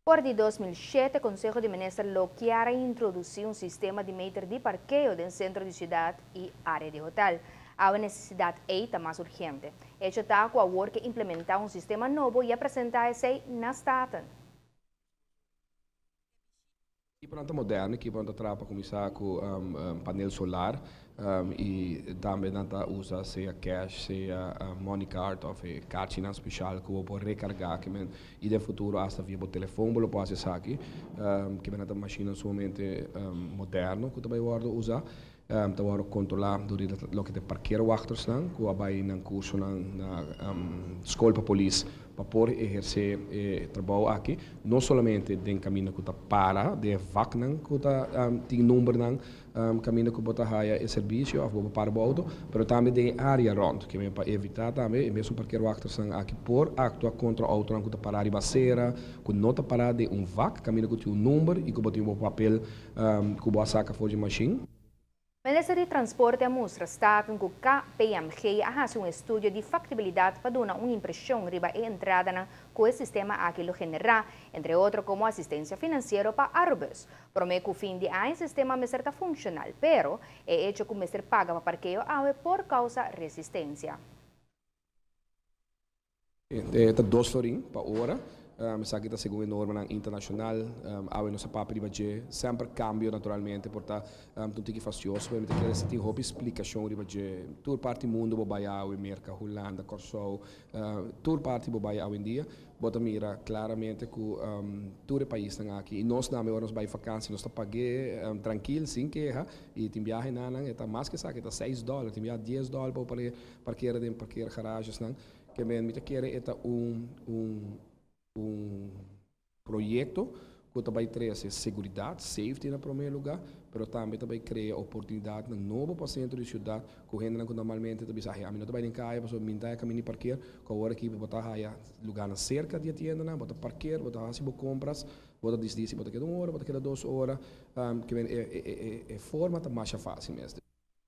Por de 2007, o Conselho de Ministros lo quiere introducir um sistema de meter de parqueio no centro de cidade e área de hotel. Há uma necessidade ainda mais urgente. Este está com a work implementar um sistema novo e apresentar esse na Staten. Equipamento moderno, equipamento para começar com painel solar e também nanta usa seja cash, seja money card ou cartina especial que eu pode recargar que men e no futuro hasta via telefone lo pode acessar aqui que men nanta máquina somente moderno que também guardo usar te word controlar durante lo que te parkeerwachters dan, que abai nang curso na school para police para poder exercer trabalho aqui, não somente den caminho que tá para, de vac nang que tá tem número nang caminho que bota haia e serviço ou para o auto, mas também de área rond, que para evitar também, mesmo parkeerwachters dan aqui por actuar contra o auto nang que tá parar e baseira, que não tá parar de vac, caminho que tem número e que bota papel que bota saca fora de machine. O Ministério de Transporte mostra Staten que o KPMG faz um estudo de factibilidade para dar uma impressão riba a entrada com o sistema aquilo generar, entre outros como assistência financeira para árvores. Promete que o fim de ano o sistema vai estar funcional, pero é hecho que o Ministério paga para parqueio por causa resistência. É 2 florin para hora. Sa kita segundo norma internacional, a nossa papo de sempre cambio naturalmente, porta tudo que fastioso, mas me quer sentir uma explicação de toda parte do mundo vai a América, Holanda, Corsou, toda parte vai a em dia, bota mira claramente que todo país está aqui e nós na nós vai vacância, nós tá pague tranquilo, sem queja e tem viagem na está mais que sabe, está $6, tem viagem $10 para parquear dentro parquear garagens não, que me quer é projeto que também traz segurança, safety na primeiro lugar, mas também cria oportunidade na novo para centro de cidade, correndo que normalmente também sai, a mim não também em casa, para minta caminho parquear, com a hora que botar aí lugar na cerca de tienda, na botar parquear, botar assim compras, botar diz botar cada 1 hora, botar cada 2 horas, que é forma tá mais fácil mesmo.